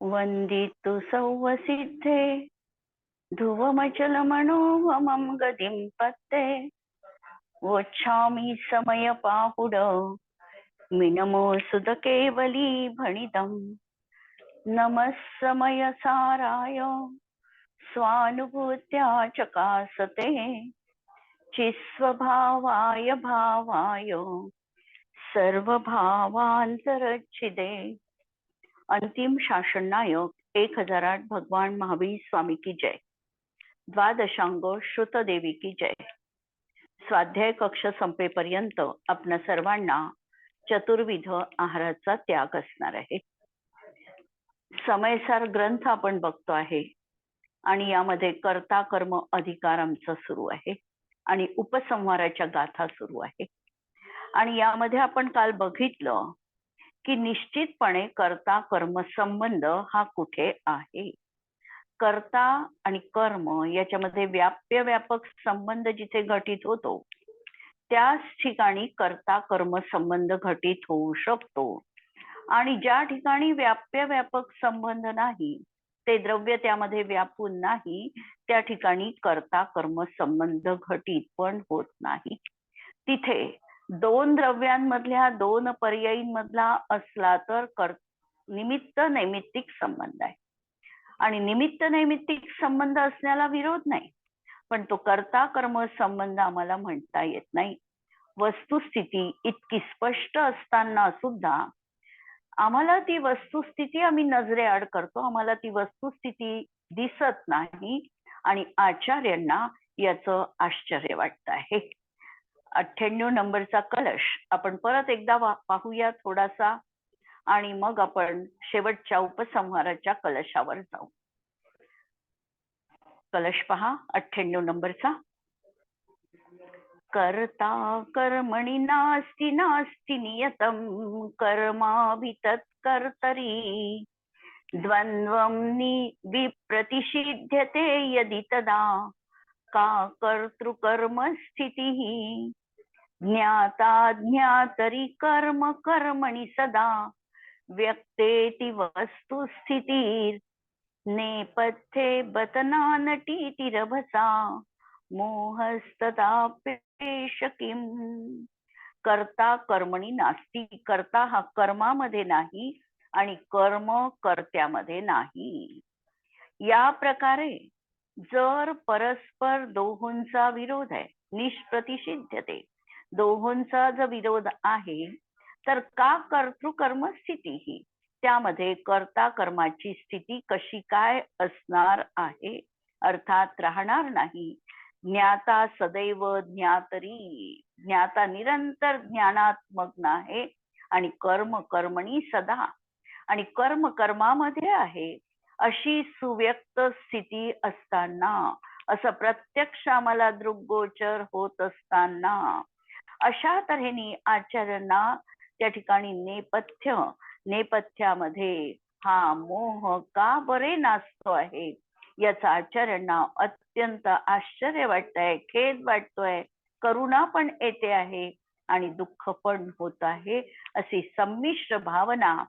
वंदितु सौवसिद्धे ध्रुवमचलमनोहमं गतिं पत्ते वोच्छामि समयपाहुड मिनमोऽसुतकेवली भणितम् नमः समयसाराय स्वानुभूत्या चकासते चिस्वभावाय भावाय सर्वभावांतरच्छिदे। अंतिम शासन नायक 1008 भगवान महावीर स्वामी की जय। द्वादशांग श्रुत देवी की जय। स्वाध्याय कक्ष संपेपर्यंत आपणा सर्वांना चतुर्विध आहाराचा त्याग असणार आहे। समयसार ग्रंथ आपण बघतो आहे आणि यामध्ये कर्ता कर्म अधिकार आमचा सुरू आहे आणि उपसंहाराच्या गाथा सुरू आहे। आणि यामध्ये आपण काल बघितलं की निश्चितपणे कर्ता कर्म संबंध हा कुठे आहे। कर्ता आणि कर्म याच्यामध्ये व्याप्य व्यापक संबंध जिथे घटित होतो त्याच ठिकाणी कर्ता कर्म संबंध घटित होऊ शकतो। आणि ज्या ठिकाणी व्याप्य व्यापक संबंध नाही, ते द्रव्य त्यामध्ये व्यापून नाही, त्या ठिकाणी कर्ता कर्म संबंध घटित पण होत नाही। तिथे दोन द्रव्यांमधल्या दोन पर्यायींमधला असला तर निमित्त नैमित्तिक संबंध आहे आणि निमित्त नैमित्तिक संबंध असण्याला विरोध नाही, पण तो कर्ता कर्म संबंध आम्हाला म्हणता येत नाही। वस्तुस्थिती इतकी स्पष्ट असताना सुद्धा आम्हाला ती वस्तुस्थिती आम्ही नजरेआड करतो, आम्हाला ती वस्तुस्थिती दिसत नाही आणि आचार्यांना याचं आश्चर्य वाटत आहे। 98 नंबरचा कलश आपण परत एकदा पाहूया थोडासा आणि मग आपण शेवटच्या उपसंहाराच्या कलशावर जाऊ। कलश पहा 98 नंबरचा। कर्ता कर्मणि नास्ति नास्ति नियतं कर्माभितत्कर्तरि द्वन्द्वं विप्रतिषिध्यते यदि तदा का कर्तृकर्मस्थितिः ज्ञाता ज्ञातरि कर्म कर्मणि सदा व्यक्तेति वस्तुस्थितिर् नेपथ्ये बतनानटीतिरभसा मोहस्तदापेश किम। कर्ता कर्मणी नास्ति, कर्ता हा कर्मामध्ये नाही आणि कर्म कर्त्यामध्ये नाही। या प्रकारे जर परस्पर दोहोंचा विरोध आहे, निष्प्रतिषिध्यते, दोहोंचा जर विरोध आहे तर का कर्तृकर्म स्थिती ही, त्यामध्ये कर्ता कर्माची स्थिती कशी काय असणार आहे, अर्थात राहणार नाही। ज्ञाता सदैव ज्ञातरी, ज्ञाता निरंतर ज्ञानात मग्न आहे आणि कर्म कर्मणी सदा, आणि कर्म कर्मामध्ये आहे अशी सुव्यक्त स्थिती असताना, असं प्रत्यक्ष आम्हाला दृग्गोचर होत असताना अशा तऱ्हेने आचार्यांना त्या ठिकाणी नेपथ्यामध्ये हा मोह का बरे नाचतो आहे याचा आचार्यांना अत्यंत आश्चर्य वाटतंय, खेद वाटतोय, करुणा पण येते आहे आणि दुःख पण होत आहे। अशी संमिश्र भावना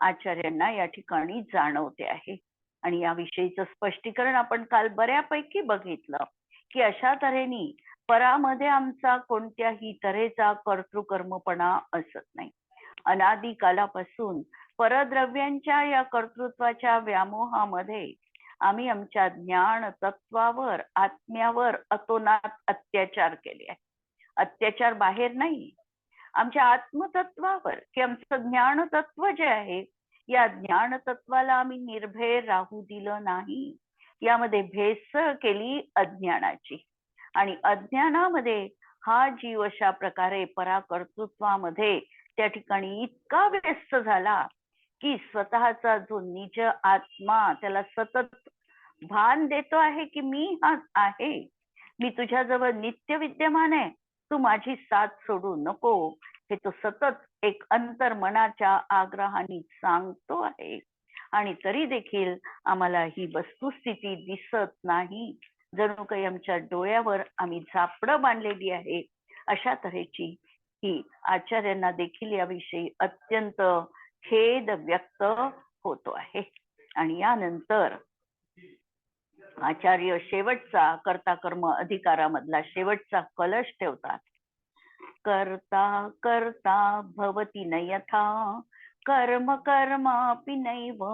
आचार्यांना या ठिकाणी जाणवते आहे। आणि याविषयीचं स्पष्टीकरण आपण काल बऱ्यापैकी बघितलं की अशा तऱ्हेने परामध्ये आमचा कोणत्याही तऱ्हेचा कर्तृकर्मपणा असत नाही। अनादी कालापासून परद्रव्यांच्या या कर्तृत्वाच्या व्यामोहामध्ये आम्ही आमच्या ज्ञान तत्वावर, आत्म्यावर अतोनात अत्याचार केले आहे। अत्याचार बाहेर नाही, आमच्या आत्मतत्वावर की आमचं ज्ञान तत्व जे आहे, या ज्ञान तत्वाला आम्ही निर्भय राहू दिलं नाही। यामध्ये भेसळ केली अज्ञानाची, आणि अज्ञानामध्ये हा जीव अशा प्रकारे पराकर्तृत्वामध्ये त्या ठिकाणी इतका व्यस्त झाला की स्वतःचा जो निज आत्मा त्याला सतत भान देतो आहे की मी हा आहे, मी तुझ्याजवळ नित्य विद्यमान आहे, तू माझी साथ सोडू नको, हे तो सतत एक अंतर्मनाच्या आग्रहाने सांगतो आहे। आणि तरी देखील आम्हाला ही वस्तुस्थिती दिसत नाही, जणू काही आमच्या डोळ्यावर आम्ही झापडं बांधलेली आहे, अशा तऱ्हेची ही आचार्यांना देखील याविषयी अत्यंत खेद व्यक्त होतो आहे। आणि यानंतर आचार्य शेवटचा कर्ता कर्म अधिकारामधला शेवटचा कलश ठेवतात. कर्ता कर्ता भवति न यथा कर्म कर्मापि नैव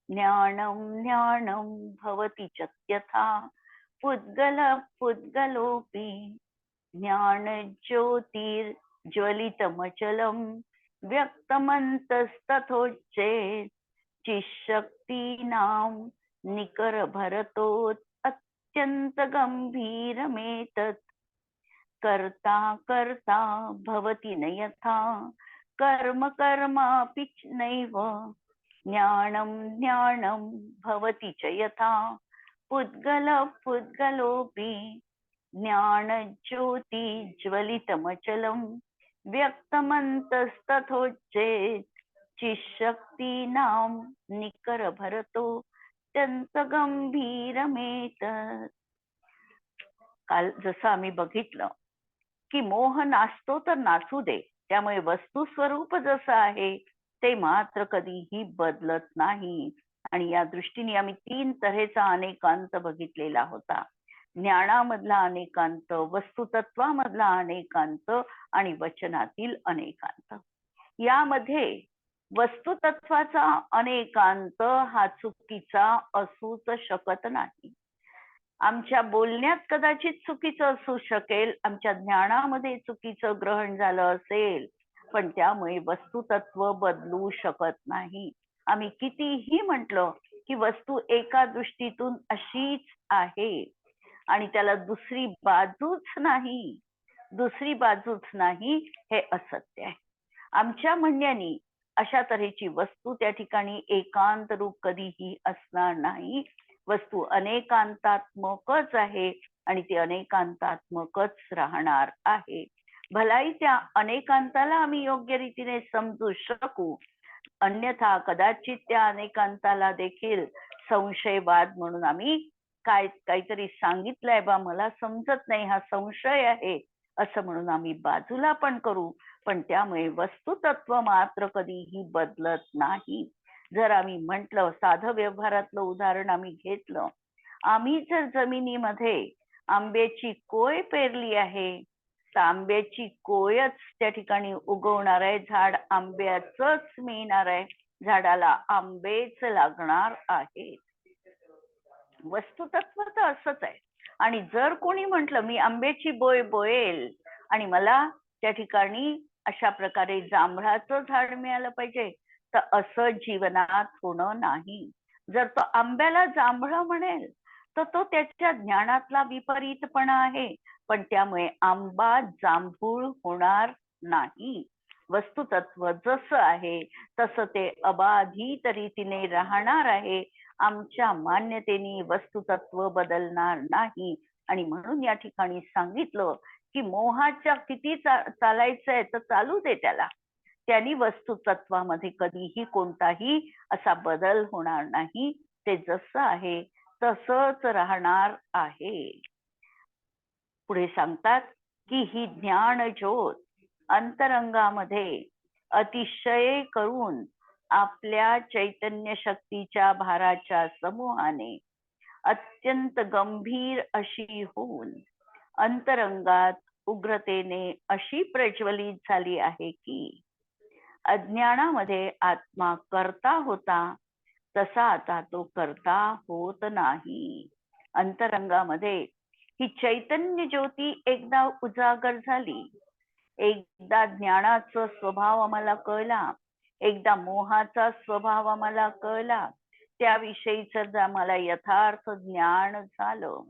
ज्ञानं ज्ञानं भवति च यथा पुद्गल पुद्गलोऽपि ज्ञानज्योतिर्ज्वलितमचलं व्यक्तमन्तस्तथोच्चेत् चिशक्तीनां निकरभरतोत् अत्यन्तगम्भीरमेतत् कर्ता कर्ता भवति न यथा कर्म कर्मापि नैव ज्ञानं ज्ञानं भवति च यथा पुद्गल पुद्गलोऽपि ज्ञानज्योतिज्वलितमचलं व्यक्तमन्तस्तथोच्चेत् चिशक्तीनां निकरभरतो अत्यन्तगंभीरमेतत्. काल जसं आम्ही बघितलं की मोह नाचतो तर नाचू दे, त्यामुळे वस्तू स्वरूप जसं आहे ते मात्र कधीही बदलत नाही. आणि या दृष्टीने आम्ही 3 तऱ्हेचा अनेकांत बघितलेला होता. ज्ञानामधला अनेकांत, वस्तुतत्वामधला अनेकांत आणि वचनातील अनेकांत. यामध्ये वस्तुतत्वाचा अनेकांत हा चुकीचा असूच शकत नाही. आमच्या बोलण्यात कदाचित चुकीचं असू शकेल, आमच्या ज्ञानामध्ये चुकीचं ग्रहण झालं असेल, पण त्यामुळे वस्तुतत्व बदलू शकत नाही. आम्ही कितीही म्हटलं की वस्तू एका दृष्टीतून अशीच आहे आणि त्याला दुसरी बाजूच नाही, दुसरी बाजूच नाही हे असत्य आहे. आमच्या म्हणण्याने अशा तऱ्हेची वस्तू त्या ठिकाणी एकांत रूप कधीही असणार नाही. वस्तू अनेकांतात्मकच आहे आणि ती अनेकांतात्मकच राहणार आहे. भलाई त्या अनेकांताला आम्ही योग्य रीतीने समजू शकू, अन्यथा कदाचित त्या अनेकांताला देखील संशयवाद म्हणून आम्ही काहीतरी सांगितलंय बा, मला समजत नाही, हा संशय आहे असं म्हणून आम्ही बाजूला पण करू, पण त्यामुळे वस्तुतत्व मात्र कधीही बदलत नाही. जर आम्ही म्हटलं, साधं व्यवहारातलं उदाहरण आम्ही घेतलं, आम्ही जर जमिनीमध्ये आंब्याची कोय पेरली आहे तर आंब्याची कोयच त्या ठिकाणी उगवणार आहे, झाड आंब्याचंच मिळणार आहे, झाडाला आंबेच लागणार आहे. वस्तुतत्व तर असंच आहे. आणि जर कोणी म्हटलं मी आंब्याची बोय बोयेल आणि मला त्या ठिकाणी अशा प्रकारे जांभळाचं झाड मिळालं पाहिजे, तर असं जीवनात होणं नाही. जर तो आंब्याला जांभळं म्हणेल तर तो त्याच्या ज्ञानातला विपरीतपणा आहे, पण त्यामुळे आंबा जांभूळ होणार नाही. वस्तुतत्व जसं आहे तसं ते अबाधित रीतीने राहणार आहे. आमच्या मान्यतेने वस्तुतत्व बदलणार नाही. आणि म्हणून या ठिकाणी सांगितलं की मोहाच्या किती चालायचंय तर चालू दे त्याला, त्यांनी वस्तुतत्वामध्ये कधीही कोणताही असा बदल होणार नाही. ते जसं आहे तसंच राहणार आहे. पुढे सांगतात की ही ज्ञान ज्योत अंतरंगामध्ये अतिशय करून आपल्या चैतन्य शक्तीच्या भाराच्या समूहाने अत्यंत गंभीर अशी होऊन अंतरंगात उग्रतेने अशी प्रज्वलित झाली आहे की अज्ञानामध्ये आत्मा कर्ता होता तसा आता तो कर्ता होत नाही. अंतरंगामध्ये ही चैतन्य ज्योती एकदा उजागर झाली, एकदा ज्ञानाचा स्वभाव आम्हाला कळला, एकदा मोहाचा स्वभाव आम्हाला कळला, त्याविषयीच जर आम्हाला यथार्थ ज्ञान झालं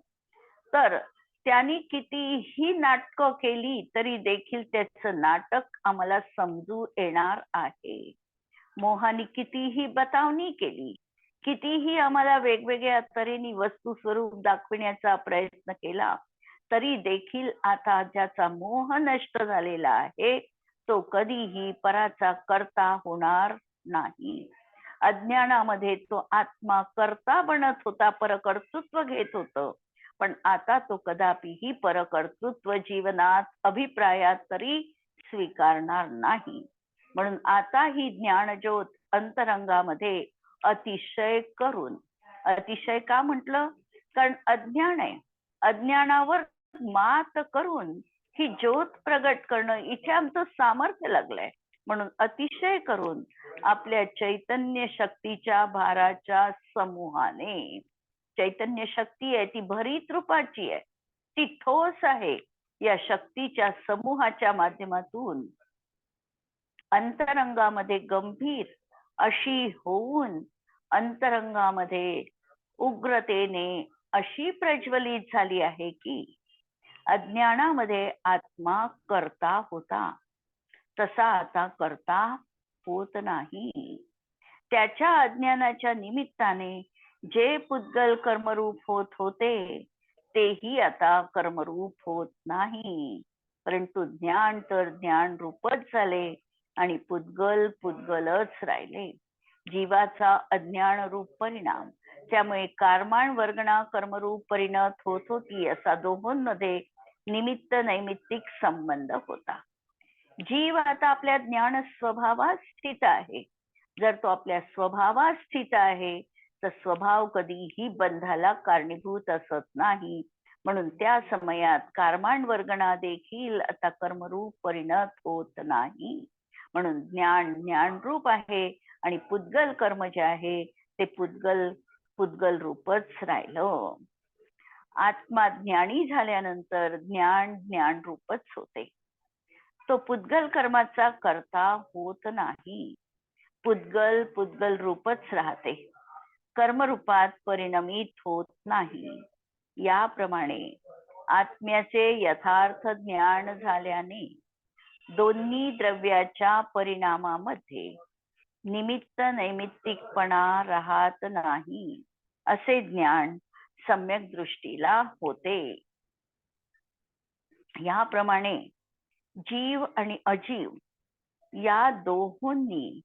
तर त्यांनी कितीही नाटकं केली तरी देखील त्याचं नाटक आम्हाला समजू येणार आहे. मोहाने कितीही बतावणी केली, कितीही आम्हाला वेगवेगळ्या तऱ्हेने वस्तू स्वरूप दाखविण्याचा प्रयत्न केला, तरी देखील आता ज्याचा मोह नष्ट झालेला आहे तो कधीही पराचा कर्ता होणार नाही. अज्ञानामध्ये तो आत्मा कर्ता बनत होता, परकर्तृत्व घेत होतं, पण आता तो कदापिही परकर्तृत्व जीवनात अभिप्रायात तरी स्वीकारणार नाही. म्हणून आता ही ज्ञानज्योत अंतरंगामध्ये अतिशय करून. अतिशय का म्हटलं? कारण अज्ञान आहे. अज्ञानावर मात करून ही ज्योत प्रगट करणं, इथे आमचं सामर्थ्य लागलंय. म्हणून अतिशय करून आपल्या चैतन्य शक्तीच्या भाराच्या समूहाने, चैतन्य शक्ती आहे ती भरीत रूपाची आहे, ती ठोस आहे, या शक्तीच्या समूहाच्या माध्यमातून अंतरंगामध्ये गंभीर अशी होऊन, अंतरंगामध्ये उग्रतेने अशी प्रज्वलित झाली आहे की अज्ञानामध्ये आत्मा करता होता, तसा आता करता होत नाही. त्याच्या अज्ञानाच्या निमित्ताने जे पुद्गल कर्मरूप होत होते तेही आता कर्मरूप होत नाही, परंतु ज्ञान तर ज्ञान रूपच झाले आणि पुद्गल पुद्गलच राहिले. जीवाचा अज्ञान रूप परिणाम, त्यामुळे कार्माण वर्गणा कर्मरूप परिणत होत होती, असा दोहोंमध्ये निमित्त नैमित्तिक संबंध होता. जीव आता आपल्या ज्ञान स्वभावात स्थित आहे. जर तो आपल्या स्वभावात स्थित आहे तर स्वभाव कधीही बंधाला कारणीभूत असत नाही. म्हणून त्या समयात कार्माण वर्गणा देखील आता कर्मरूप परिणत होत नाही. म्हणून ज्ञान ज्ञानरूप आहे आणि पुद्गल कर्म जे आहे ते पुद्गल रूपच राहिलं. आत्मा ज्ञानी झाल्यानंतर ज्ञान ज्ञान रूपच होते. तो पुद्गल कर्माचा करता होत नाही, पुद्गल पुद्गल रूपच राहते, कर्मरूपात परिणमित होत नाही. याप्रमाणे आत्म्याचे यथार्थ ज्ञान झाल्याने दोन्ही द्रव्याच्या परिणामामध्ये निमित्त नैमित्तिकपणा राहत नाही, असे ज्ञान सम्यक दृष्टीला होते. याप्रमाणे जीव आणि अजीव या दोहोंनी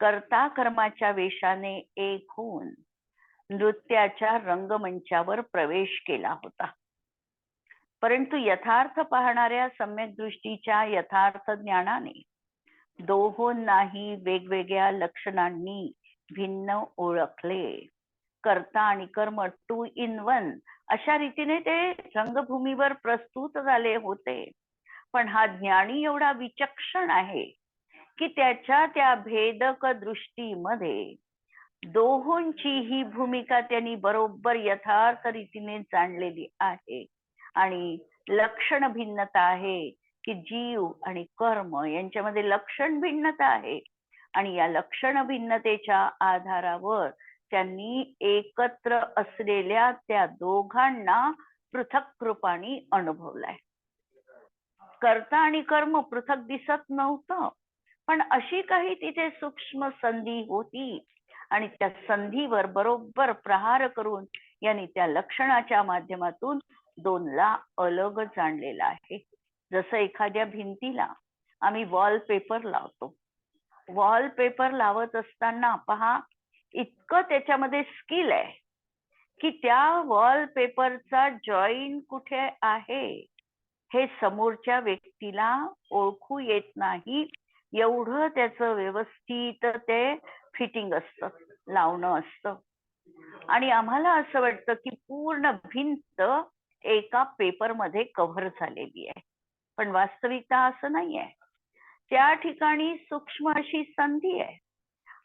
कर्ता कर्माच्या वेशाने एक होऊन नृत्याच्या रंगमंचावर प्रवेश केला होता. परंतु यथार्थ पाहणाऱ्या सम्यक दृष्टीच्या यथार्थ ज्ञानाने दोहोंनाही वेगवेगळ्या लक्षणांनी भिन्न ओळखले. कर्ता आणि कर्म 2 in 1 अशा रीतीने ते रंगभूमीवर प्रस्तुत झाले होते. पण हा ज्ञानी एवढा विचक्षण आहे की त्याच्या त्या भेदक दृष्टीमध्ये दोहोंची ही भूमिका त्यांनी बरोबर यथार्थ रीतीने जाणलेली आहे. आणि लक्षण भिन्नता आहे की जीव आणि कर्म यांच्यामध्ये लक्षण भिन्नता आहे, आणि या लक्षण भिन्नतेच्या आधारावर त्यांनी एकत्र असलेल्या त्या दोघांना पृथक रूपाने अनुभवलाय. कर्ता आणि कर्म पृथक दिसत नव्हतं, पण अशी काही तिथे सूक्ष्म संधी होती आणि त्या संधीवर बरोबर प्रहार करून यांनी त्या लक्षणाच्या माध्यमातून दोनला अलग जाणलेला आहे. जसं एखाद्या भिंतीला आम्ही वॉलपेपर लावतो, वॉलपेपर लावत असताना पहा इतकं त्याच्यामध्ये स्किल आहे की त्या वॉलपेपरचा जॉईंट कुठे आहे हे समोरच्या व्यक्तीला ओळखू येत नाही, एवढं त्याचं व्यवस्थित ते फिटिंग असतं, लावणं असतं. आणि आम्हाला असं वाटतं की पूर्ण भिंत एका पेपरमध्ये कव्हर झालेली आहे, पण वास्तविकता असं नाही आहे. त्या ठिकाणी सूक्ष्म अशी संधी आहे,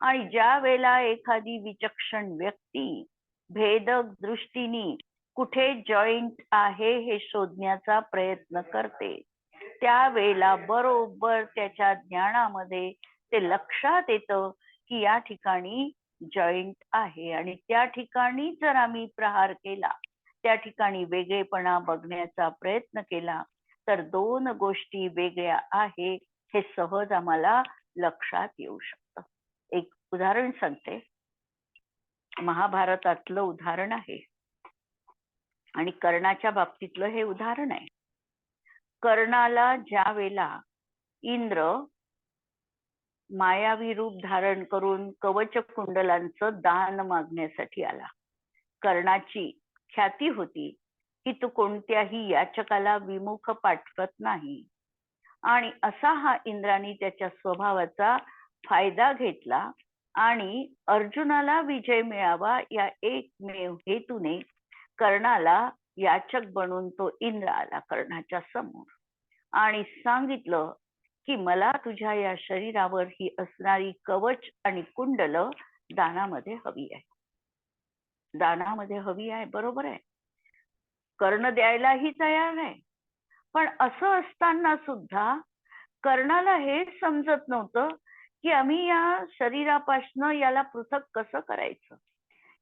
आणि ज्या वेळेला एखादी विचक्षण व्यक्ती भेदक दृष्टीने कुठे जॉईंट आहे हे शोधण्याचा प्रयत्न करते, त्यावेळेला बरोबर त्याच्या ज्ञानामध्ये ते लक्षात येतं की या ठिकाणी जॉईंट आहे. आणि त्या ठिकाणी जर आम्ही प्रहार केला, त्या ठिकाणी वेगळेपणा बघण्याचा प्रयत्न केला, तर दोन गोष्टी वेगळ्या आहे हे सहज आम्हाला लक्षात येऊ शकतं. एक उदाहरण सांगते, महाभारतातलं उदाहरण आहे आणि कर्णाच्या बाबतीतलं हे उदाहरण आहे. कर्णाला ज्या वेळेला इंद्र मायावी रूप धारण करून कवच कुंडलांचं दान मागण्यासाठी आला, कर्णाची ख्याती होती की तो कोणत्याही याचकाला विमुख पाठवत नाही, आणि असा हा इंद्राने त्याच्या स्वभावाचा फायदा घेतला आणि अर्जुनाला विजय मिळावा या एकमेव हेतूने कर्णाला याचक बनून तो इंद्र आला कर्णाच्या समोर आणि सांगितलं की मला तुझ्या या शरीरावर ही असणारी कवच आणि कुंडल दानामध्ये हवी आहे. दानामध्ये हवी आहे, बरोबर आहे. कर्ण द्यायलाही तयार आहे. पण असं असताना सुद्धा कर्णाला हेच समजत नव्हतं की आम्ही या शरीरापासनं याला पृथक कसं करायचं.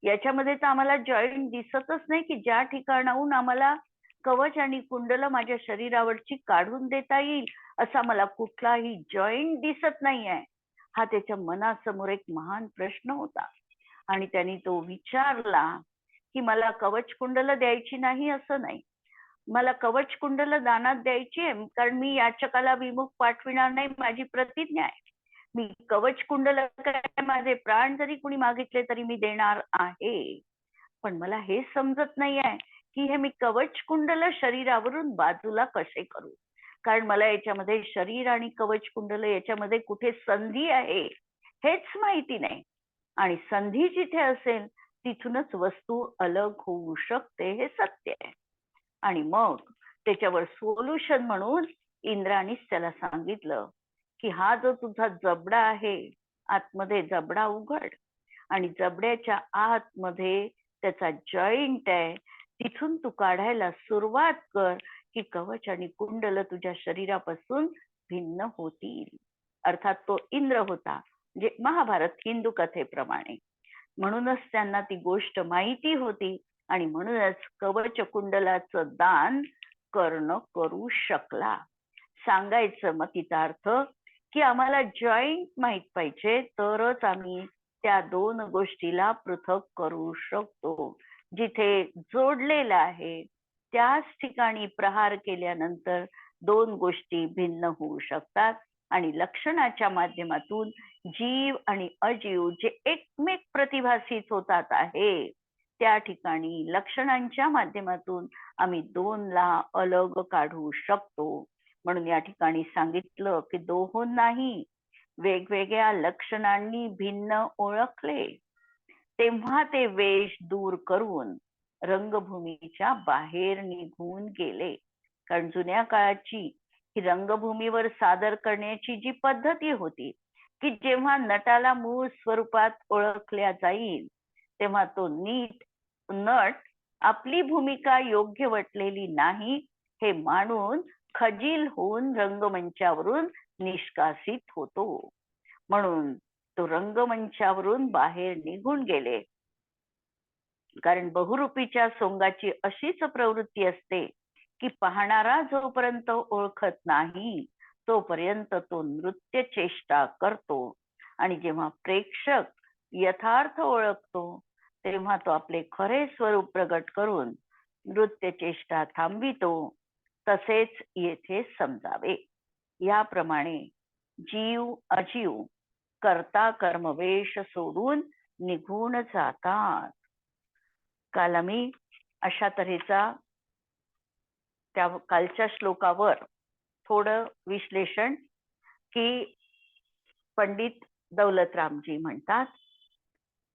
याच्यामध्ये तर आम्हाला जॉईंट दिसतच नाही की ज्या ठिकाणाहून आम्हाला कवच आणि कुंडल माझ्या शरीरावरची काढून देता येईल असा मला कुठलाही जॉईंट दिसत नाही आहे. हा त्याच्या मनासमोर एक महान प्रश्न होता आणि त्यांनी तो विचारला की मला कवच कुंडल द्यायची नाही असं नाही, मला कवच कुंडल दानात द्यायची आहे, कारण मी याचकाला विमुख पाठविणार नाही, माझी प्रतिज्ञा आहे. मी कवच कुंडल काय माझे प्राण जरी कुणी मागितले तरी मी देणार आहे. पण मला हे समजत नाही आहे की हे मी कवच कुंडल शरीरावरून बाजूला कसे करू, कारण मला याच्यामध्ये शरीर आणि कवच कुंडल याच्यामध्ये कुठे संधी आहे हेच माहिती नाही. आणि संधी जिथे असेल तिथूनच वस्तू अलग होऊ शकते, हे सत्य आहे. आणि मग त्याच्यावर सोल्युशन म्हणून इंद्राणीच त्याला सांगितलं की हा जो तुझा जबडा आहे, आतमध्ये जबडा उघड आणि जबड्याच्या आतमध्ये त्याचा जॉईंट आहे, तिथून तू काढायला सुरुवात कर की कवच आणि कुंडल तुझ्या शरीरापासून भिन्न होतील. अर्थात तो इंद्र होता, म्हणजे महाभारत हिंदू कथेप्रमाणे. म्हणूनच त्यांना ती गोष्ट माहिती होती आणि म्हणूनच कवच कुंडलाचं दान कर्ण करू शकला. सांगायचं मग तिचा अर्थ की आम्हाला जॉईंट माहित पाहिजे तरच आम्ही त्या दोन गोष्टीला पृथक करू शकतो. जिथे जोडलेलं आहे त्याच ठिकाणी प्रहार केल्यानंतर दोन गोष्टी भिन्न होऊ शकतात आणि लक्षणाच्या माध्यमातून जीव आणि अजीव जे एकमेक प्रतिभासित होतात आहे त्या ठिकाणी लक्षणांच्या माध्यमातून आम्ही दोनला अलग काढू शकतो. म्हणून या ठिकाणी सांगितलं की दोहों नाही, वेगवेगळ्या लक्षणांनी भिन्न ओळखले तेव्हा ते वेश दूर करून रंगभूमीच्या बाहेर निघून गेले. कारण जुन्या काळाची ही रंगभूमीवर सादर करण्याची जी पद्धती होती की जेव्हा नटाला मूळ स्वरूपात ओळखल्या जाईल तेव्हा तो नट आपली भूमिका योग्य वाटलेली नाही हे मानून खजील होऊन रंगमंचावरून निष्कासित होतो. म्हणून तो रंगमंचावरून बाहेर निघून गेले. कारण बहुरूपीच्या सोंगाची अशीच प्रवृत्ती असते की पाहणारा जोपर्यंत ओळखत नाही तोपर्यंत तो नृत्य चेष्टा करतो आणि जेव्हा प्रेक्षक यथार्थ ओळखतो तेव्हा तो आपले खरे स्वरूप प्रगट करून नृत्य चेष्टा थांबितो. तसेच येथे समजावे. याप्रमाणे जीव अजीव कर्ता कर्मवेश सोडून निघून जातात. काल आम्ही अशा तऱ्हेचा त्या कालच्या श्लोकावर थोडं विश्लेषण की पंडित दौलतरामजी म्हणतात,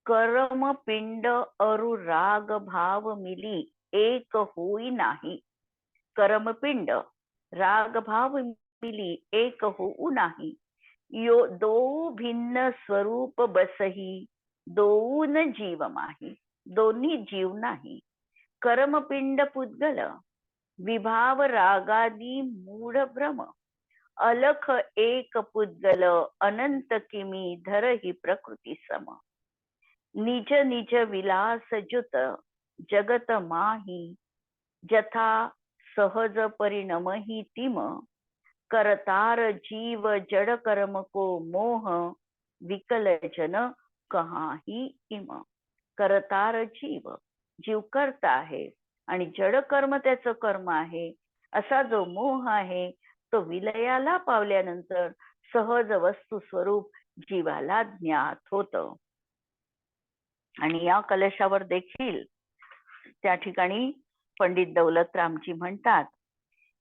कर्म पिंड अरु राग भाव मिली एक होई नाही. कर्मपिंड राग भाव मिली एक होऊ नाही. यो दो भिन्न स्वरूप बसही दोन जीव माही. दोन्ही जीव नाही. कर्मपिंड पुद्गल विभाव रागादी मूढ भ्रम अलख एक पुद्गल अनंत किमी धर ही प्रकृती सम. निज निज विलास जुत जगत माही जथा सहज परिणमहि तिम. करतार जीव जड कर्म को मोह विकल जन कहाही इम. करतार जीव, जीव करता आहे आणि जड कर्म त्याचं कर्म आहे असा जो मोह आहे तो विलयाला पावल्यानंतर सहज वस्तू स्वरूप जीवाला ज्ञात होतं. आणि या कलशावर देखील त्या ठिकाणी पंडित दौलतरामजी म्हणतात,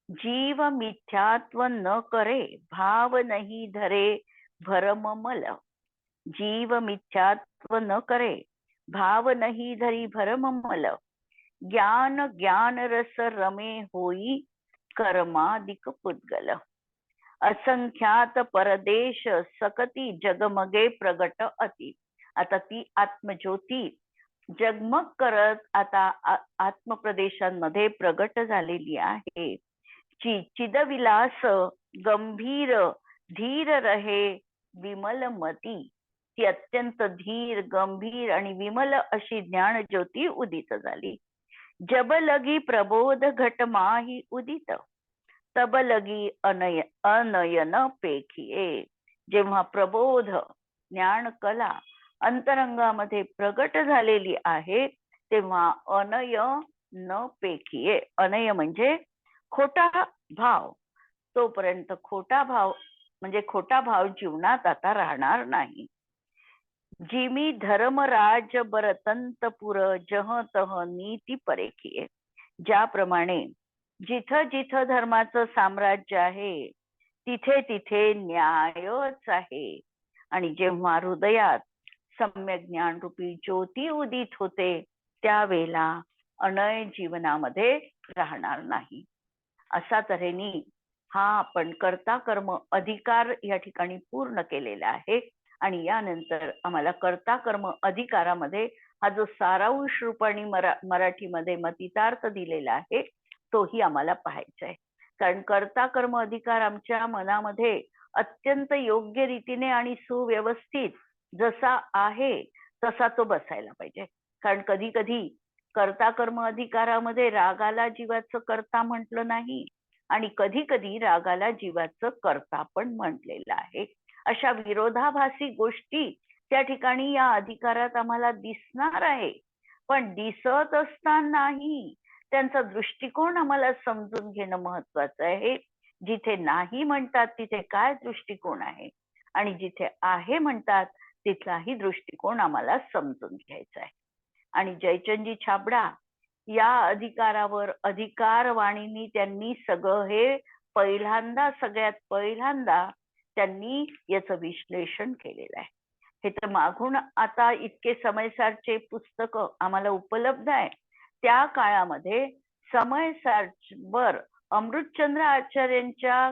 जीव मिथ्यात्व न करे भाव नाही धरे भरम मल. जीव मिथ्यात्व न करे, भाव नाही धरी भरम मल, ज्ञान ज्ञान रस रमे होई, कर्मादिक पुद्गल. असंख्यात परदेश सकती जगमगे प्रगट अति. आता ती आत्मज्योती जगमग करत आता आत्मप्रदेशांमध्ये प्रगट झालेली आहे. चिदविलास गंभीर धीर रहे विमल मती. ती अत्यंत धीर गंभीर आणि विमल अशी ज्ञान ज्योती उदित झाली. जब लगी प्रबोध घट माही उदित, तब लगी अनयन पेखिये. जेव्हा प्रबोध ज्ञान कला अंतरंगामध्ये प्रगट झालेली आहे, तेव्हा अनय न पेखिये. अनय म्हणजे खोटा भाव. तोपर्यंत खोटा भाव म्हणजे खोटा भाव जीवनात आता राहणार नाही. जिमी धर्मराज बरतंतपुर, जह तह नीती परेखिये. ज्याप्रमाणे जिथं जिथं धर्माचं साम्राज्य आहे, तिथे तिथे न्यायच आहे. आणि जेव्हा हृदयात सम्यक ज्ञान रूपी ज्योती उदित होते, त्यावेळेला अनय जीवनामध्ये राहणार नाही. असा तऱ्हेने हा आपण कर्ता कर्म अधिकार या ठिकाणी पूर्ण केलेला आहे. आणि यानंतर आम्हाला कर्ता कर्म अधिकारामध्ये हा जो सारांश रूपाने मराठीमध्ये मतितार्थ दिलेला आहे, तोही आम्हाला पाहायचा आहे. कारण कर्ता कर्म अधिकार आमच्या मनामध्ये अत्यंत योग्य रीतीने आणि सुव्यवस्थित जसा आहे तसा तो बसायला पाहिजे. कारण कधी कधी कर्ता कर्म अधिकारामध्ये रागाला जीवाचं कर्ता म्हटलं नाही, आणि कधी कधी रागाला जीवाचं कर्ता पण म्हटलेलं आहे. अशा विरोधाभासी गोष्टी त्या ठिकाणी या अधिकारात आम्हाला दिसणार आहे. पण दिसत असतानाही त्यांचा दृष्टिकोन आम्हाला समजून घेणं महत्वाचं आहे. जिथे नाही म्हणतात तिथे काय दृष्टिकोन आहे, आणि जिथे आहे म्हणतात तिथलाही दृष्टिकोन आम्हाला समजून घ्यायचा आहे. आणि जयचंदजी छाबडा या अधिकारावर अधिकारवाणीनी त्यांनी सगळं हे सगळ्यात पहिल्यांदा त्यांनी याचं विश्लेषण केलेलं आहे. हे तर मागून आता इतके समयसारचे पुस्तक आम्हाला उपलब्ध आहे. त्या काळामध्ये समयसारवर अमृतचंद्र आचार्यांच्या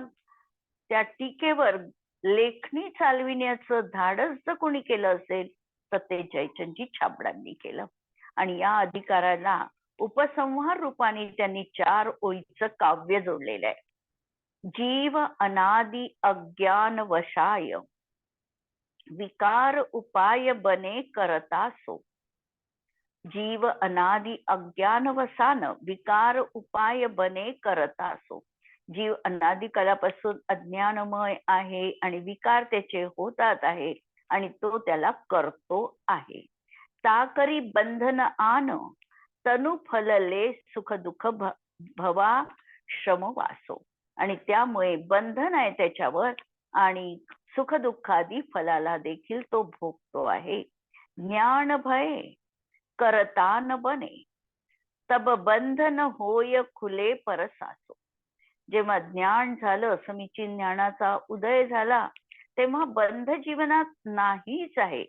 त्या टीकेवर लेखणी चालविण्याचं धाडस जर कोणी केलं असेल तर ते जयचंदजी छाबडांनी केलं. आणि या अधिकाराला उपसंहार रूपाने त्यांनी 4 ओळीचं काव्य जोडलेलं आहे. जीव अनादि अज्ञान वशाय, विकार उपाय बने करता सो. जीव अनादि अज्ञान वसान, विकार उपाय बने करता सो. जीव अनादि कालापासून अज्ञानमय आहे आणि विकार त्याचे होतात आहे, आणि तो त्याला करतो आहे. ताकरी बंधन आन, तनु फलले सुख दुःख भवा श्रम वासो. आणि त्यामुळे बंधन आहे त्याच्यावर, आणि सुख दुःखादी फलाला देखील तो भोगतो आहे. ज्ञान भय करता न बने, तब बंधन होय खुले परसासो. जेव्हा ज्ञान झालं, समीचीन ज्ञानाचा उदय झाला, तेव्हा बंध जीवनात नाहीच आहे.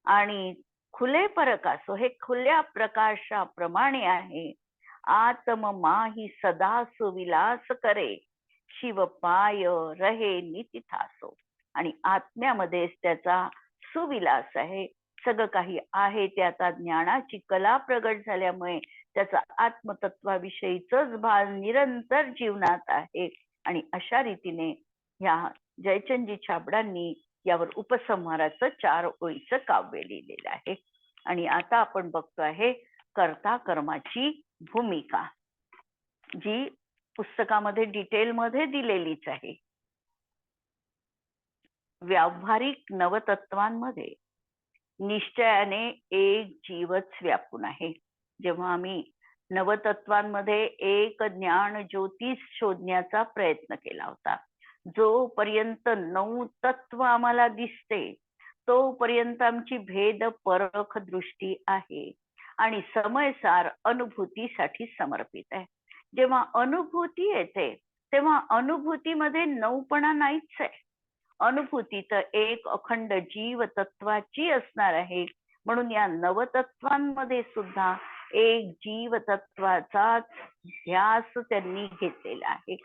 आणि खुले परकासो हे खुल्या प्रकाशाप्रमाणे आहे. आत्म माही सदा सुविलास करे, शिव पाय रहे नितिथासो. आणि आत्म्यामध्येच त्याचा सुविलास आहे. सगळं काही आहे ते आता ज्ञानाची कला प्रगट झाल्यामुळे त्याचा आत्मतत्वाविषयीच भान निरंतर जीवनात आहे. आणि अशा रीतीने ह्या जयचंदजी छाबडांनी यावर उपसंहाराचं 4 ओळीचं काव्य लिहिलेलं आहे. आणि आता आपण बघतो आहे कर्ता कर्माची भूमिका, जी पुस्तकामध्ये डिटेलमध्ये दिलेलीच आहे. व्यावहारिक नवतत्वांमध्ये निश्चयाने एक जीवच व्यापून आहे. जेव्हा आम्ही नवतत्वांमध्ये एक ज्ञान ज्योतिष शोधण्याचा प्रयत्न केला होता, जोपर्यंत 9 तत्व आम्हाला दिसते तोपर्यंत आमची भेद परख दृष्टी आहे आणि समयसार अनुभूतीसाठी समर्पित आहे. जेव्हा अनुभूती येते तेव्हा अनुभूतीमध्ये 9पणा नाहीच आहे. अनुभूती तर एक अखंड जीव तत्वाची असणार आहे. म्हणून या नवतत्वांमध्ये सुद्धा एक जीव तत्वाचा ध्यास त्यांनी घेतलेला आहे.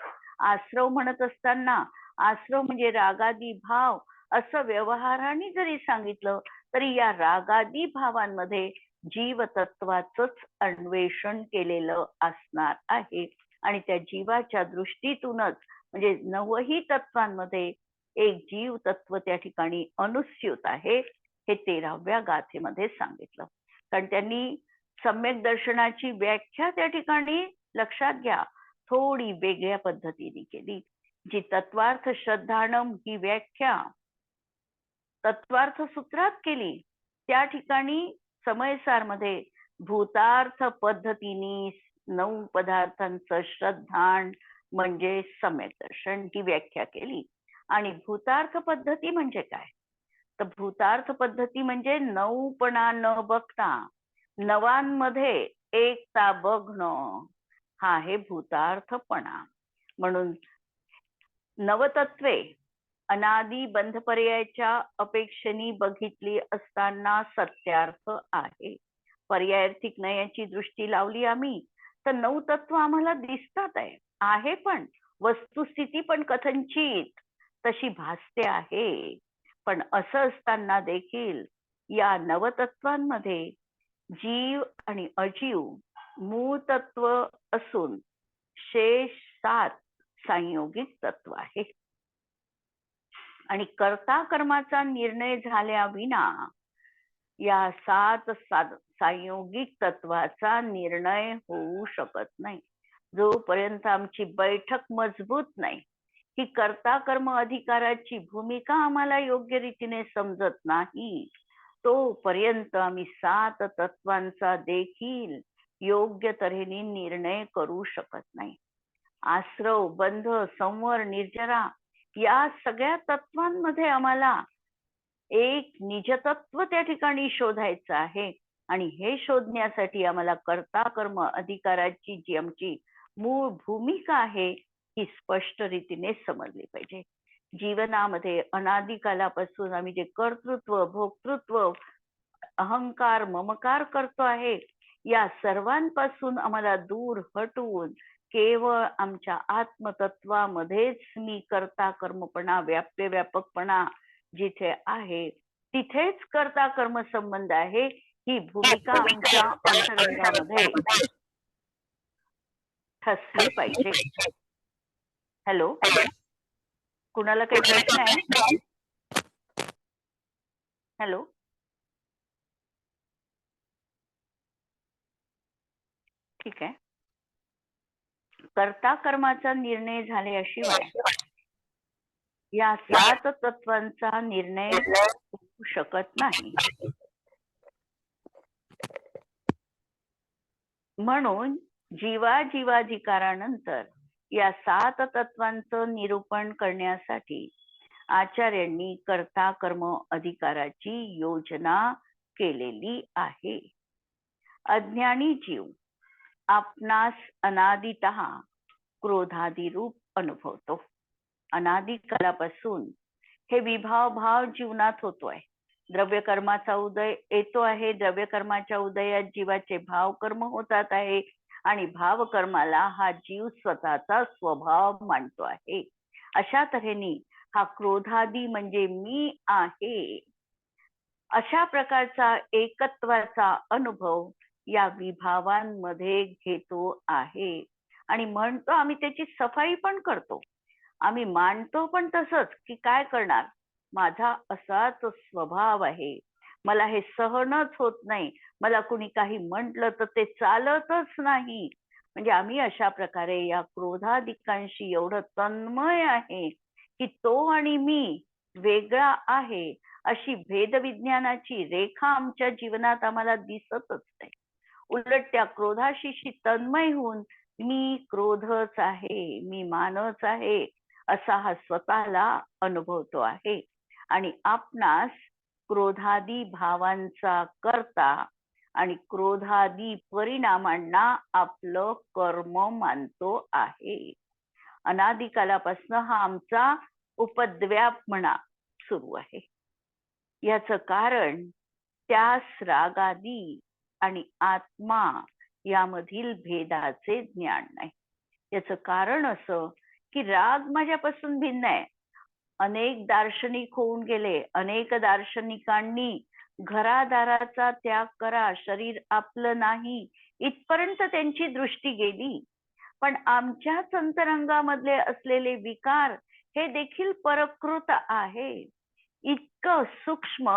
आश्रव म्हणत असताना आश्रव म्हणजे रागादी भाव असं व्यवहाराने जरी सांगितलं तरी या रागादी भावांमध्ये जीव तत्वाचंच अन्वेषण केलेलं असणार आहे. आणि त्या जीवाच्या दृष्टीतूनच म्हणजे नवही तत्वांमध्ये एक जीव तत्व त्या ठिकाणी अनुस्यूत आहे, हे 13व्या गाथेमध्ये सांगितलं. कारण त्यांनी सम्यक दर्शनाची व्याख्या त्या ठिकाणी लक्षात घ्या थोडी वेगळ्या पद्धतीने केली. जी तत्वार्थ श्रद्धानम ही व्याख्या तत्वार्थ सूत्रात केली, त्या ठिकाणी समयसार मध्ये भूतार्थ पद्धतीने 9 पदार्थांचं श्रद्धान म्हणजे सम्यक दर्शन ही व्याख्या केली. आणि भूतार्थ पद्धती म्हणजे काय, तर भूतार्थ पद्धती म्हणजे 9पणा न बघता नवांमध्ये एकता बघणं, हा आहे भूतार्थपणा. म्हणून नवतत्वे अनादी बंध पर्यायाच्या अपेक्षेने बघितली असताना सत्यार्थ आहे. पर्यायार्थिक नयाची दृष्टी लावली आम्ही तर 9 तत्व आम्हाला दिसतात आहे, पण वस्तुस्थिती पण कथनचित तशी भासते आहे. पण असं असताना देखील या नवतत्वांमध्ये जीव आणि अजीव मूळ तत्व असून शेष 7 संयोगिक तत्व आहे. आणि कर्ता कर्माचा निर्णय झाल्या विना या 7 संयोगिक तत्वाचा निर्णय होऊ शकत नाही. जोपर्यंत आमची बैठक मजबूत नाही, ही कर्ता कर्म अधिकाराची भूमिका आम्हाला योग्य रीतीने समजत नाही, तोपर्यंत आम्ही 7 तत्वांचा देखील योग्य तऱ्हेने निर्णय करू शकत नाही. आश्रव बंध संवर निर्जरा या सगळ्या तत्वांमध्ये आम्हाला एक निजतत्व त्या ठिकाणी शोधायचं आहे. आणि हे शोधण्यासाठी आम्हाला कर्ता कर्म अधिकाराची जी आमची मूळ भूमिका आहे ही स्पष्ट रीतीने समजली पाहिजे. जीवनामध्ये अनादिकालापासून आम्ही जे कर्तृत्व भोक्तृत्व अहंकार ममकार करतो आहे, या सर्वांपासून आम्हाला दूर हटवून केवळ आमच्या आत्मतत्वामध्येच मी कर्ता कर्मपणा व्याप्य व्यापकपणा जिथे आहे तिथेच कर्ता कर्म संबंध आहे, ही भूमिका आमच्या अंतरंगामध्ये ठसली पाहिजे. हॅलो, कुणाला काही प्रश्न आहे? हॅलो, ठीक आहे. कर्ता कर्माचा निर्णय झाल्याशिवाय या 7 तत्वांचा निर्णय होऊ शकत नाही. म्हणून जीवाधिकारानंतर या 7 तत्वांचं निरूपण करण्यासाठी आचार्यांनी कर्ता कर्म अधिकाराची योजना केलेली आहे. अज्ञानी जीव आपणास अनादितः क्रोधादी रूप अनुभवतो. अनादी कालापासून हे विभाव भाव जीवनात होतोय. द्रव्य कर्माचा उदय येतो आहे. द्रव्य कर्माच्या उदयात जीवाचे भाव कर्म होतात आहे आणि भाव कर्माला हा जीव स्वतःचा स्वभाव मानतो आहे. अशा तऱ्हेने हा क्रोधादी म्हणजे मी आहे अशा प्रकारचा एकत्वाचा अनुभव या विभावांमध्ये घेतो आहे. आणि म्हणतो आम्ही त्याची सफाई पण करतो, आम्ही मानतो पण तसंच की काय करणार, माझा असाच स्वभाव आहे, मला हे सहनच होत नाही, मला कुणी काही म्हटलं तर ते चालतच नाही. म्हणजे आम्ही अशा प्रकारे या क्रोधाधिकांशी एवढं तन्मय आहे की तो आणि मी वेगळा आहे अशी भेदविज्ञानाची रेखा आमच्या जीवनात आम्हाला दिसतच नाही. उलट त्या क्रोधाशी तन्मय होऊन मी क्रोधच आहे, मी मानच आहे असा हा स्वतःला अनुभवतो आहे. आणि आपणास क्रोधादी भावांचा करता आणि क्रोधादी परिणामांना आपलं कर्म मानतो आहे. अनादिकालापासून हा आमचा उपद्व्याप म्हणा सुरू आहे. याचं कारण त्यास रागादी आणि आत्मा यामधील भेदाचे ज्ञान नाही. याचं कारण असं की राग माझ्यापासून भिन्न आहे. अनेक दार्शनिक होऊन गेले, अनेक दार्शनिकांनी घरादाराचा त्याग करा, शरीर आपलं नाही इथपर्यंत त्यांची दृष्टी गेली. पण आमच्याच अंतरंगामधले असलेले विकार हे देखील परकृत आहे. इतकं सूक्ष्म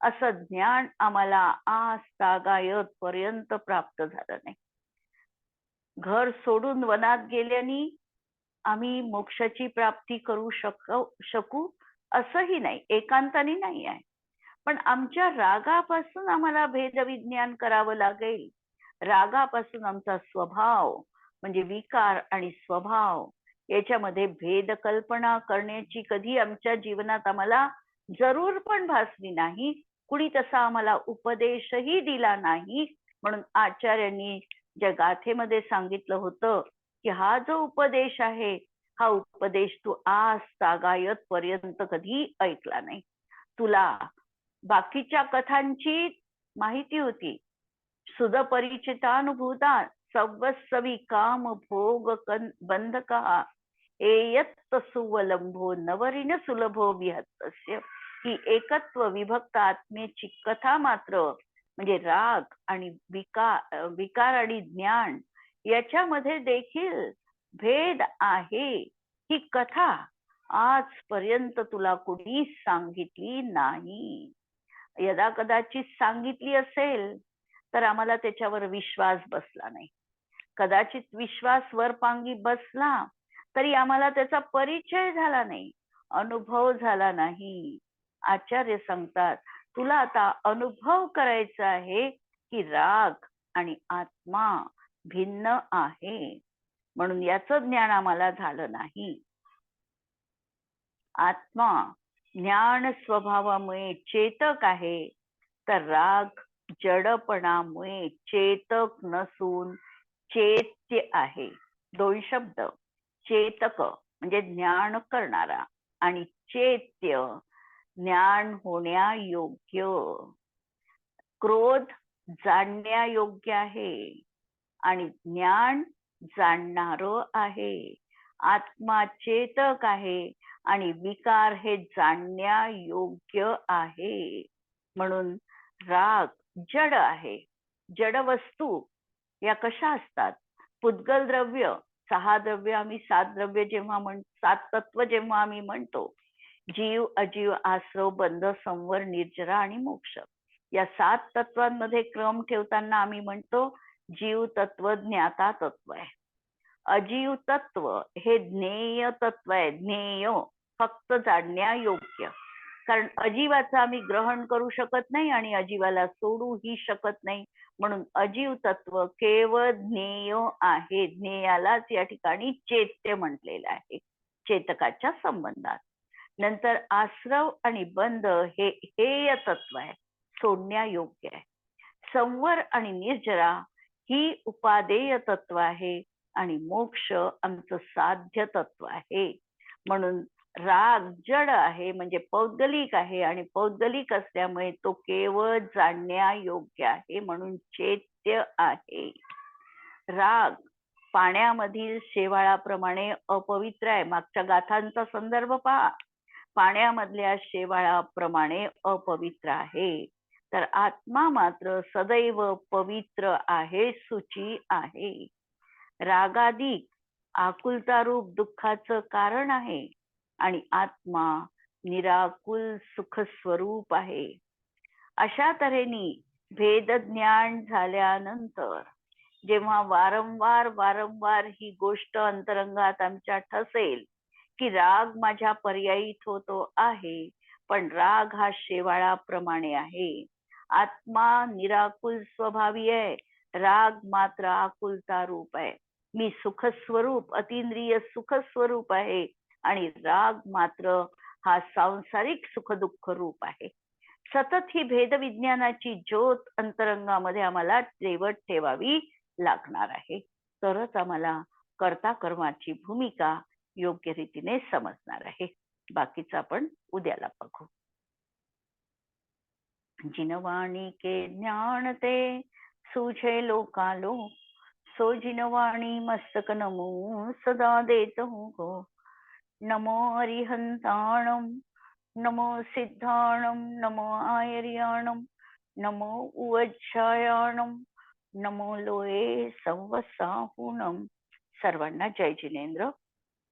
असं ज्ञान आम्हाला आज तागायत पर्यंत प्राप्त झालं नाही. घर सोडून वनात गेल्याने आम्ही मोक्षाची प्राप्ती करू शकू असंही नाही, एकांताने नाही आहे. पण आमच्या रागापासून आम्हाला भेदविज्ञान करावं लागेल. रागापासून आमचा स्वभाव म्हणजे विकार आणि स्वभाव याच्यामध्ये भेद कल्पना करण्याची कधी आमच्या जीवनात आम्हाला जरूर पण भासली नाही. कुणी तसा आम्हाला उपदेशही दिला नाही. म्हणून आचार्यांनी ज्या गाथेमध्ये सांगितलं होतं की हा जो उपदेश आहे हा उपदेश तू आज तागायत पर्यंत कधी ऐकला नाही. तुला बाकीच्या कथांची माहिती होती. सुध परिचितानुभूता सवस्सवी काम भोग बंधका एयत्त सुवलंभो नवरीन सुलभो विहत्तस्य. ही एकत्व विभक्त आत्मेची कथा मात्र म्हणजे राग आणि विकार आणि ज्ञान याच्यामध्ये देखील भेद आहे. ही कथा आजपर्यंत तुला कोणी सांगितली नाही. यदा कदाचित सांगितली असेल तर आम्हाला त्याच्यावर विश्वास बसला नाही. कदाचित विश्वास वरपांगी बसला तरी आम्हाला त्याचा परिचय झाला नाही, अनुभव झाला नाही. आचार्य सांगतात तुला आता अनुभव करायचा आहे की राग आणि आत्मा भिन्न आहे. म्हणून याचं ज्ञान आम्हाला झालं नाही. आत्मा ज्ञान स्वभावामुळे चेतक आहे, तर राग जडपणामुळे चेतक नसून चेत्य आहे. दोन शब्द, चेतक म्हणजे ज्ञान करणारा आणि चेत्य ज्ञान होण्यायोग्य. क्रोध जाणण्यायोग्य आहे आणि ज्ञान जाणणारं आहे. आत्मा चेतक आहे आणि विकार हे जाणण्यायोग्य आहे. म्हणून राग जड आहे. जड वस्तू या कशा असतात? पुद्गल द्रव्य, 6 द्रव्य आम्ही 7 द्रव्य जेव्हा 7 तत्व जेव्हा आम्ही म्हणतो, जीव अजीव आश्रव बंध संवर निर्जरा आणि मोक्ष, या 7 तत्वांमध्ये क्रम ठेवताना आम्ही म्हणतो जीव तत्व ज्ञाता तत्व आहे. अजीव तत्व हे ज्ञेय तत्व आहे. ज्ञेय फक्त जाणण्यायोग्य. कारण अजीवाचं आम्ही ग्रहण करू शकत नाही आणि अजीवाला सोडूही शकत नाही. म्हणून अजीव तत्व केवळ ज्ञेय आहे. ज्ञेयालाच या ठिकाणी चेत्य म्हटलेलं आहे, चेतकाच्या संबंधात. नंतर आश्रव आणि बंध हे हेय तत्व आहे, सोडण्यायोग्य आहे. संवर आणि निर्जरा ही उपादेय तत्व आहे आणि मोक्ष आमचं साध्य तत्व आहे. म्हणून राग जड आहे म्हणजे पौद्गलिक आहे आणि पौद्गलिक असल्यामुळे तो केवळ जाणण्यायोग्य आहे, म्हणून चेत्य आहे. राग पाण्यामधील शेवाळाप्रमाणे अपवित्र आहे. मागच्या गाथांचा संदर्भ पहा. पाण्यामधल्या शेवाळाप्रमाणे अपवित्र आहे, तर आत्मा मात्र सदैव पवित्र आहे, शुची आहे. रागादी आकुलता रूप दुःखाचं कारण आहे आणि आत्मा निराकुल सुख स्वरूप आहे. अशा तऱ्हेने भेद ज्ञान झाल्यानंतर जेव्हा वारंवार ही गोष्ट अंतरंगात आमच्या ठसेल की राग माझ्या पर्यायीत होतो आहे, पण राग हा शेवाळाप्रमाणे आहे. आत्मा निराकुल स्वभावी आहे, राग मात्र आकुलता रूप आहे. मी सुखस्वरूप अतिंद्रिय सुखस्वरूप आहे आणि राग मात्र हा सांसारिक सुख दुःख रूप आहे. सतत ही भेद विज्ञानाची ज्योत अंतरंगामध्ये आम्हाला तेवत ठेवावी लागणार आहे, तरच आम्हाला कर्ता कर्माची भूमिका योग्य रीतीने समजणार आहे. बाकीचं आपण उद्याला बघू. जिनवाणी के ज्ञान ते सुझे लोकालो, सो जिनवाणी मस्तक नमो सदा देत हूँ गो. नमो अरिहंताणम, नमो सिद्धाणम, नमो आयर्याणम, नमो उवज्जायाणम, नमो लोये संवसाहुणम. सर्वांना जय जिनेंद्र.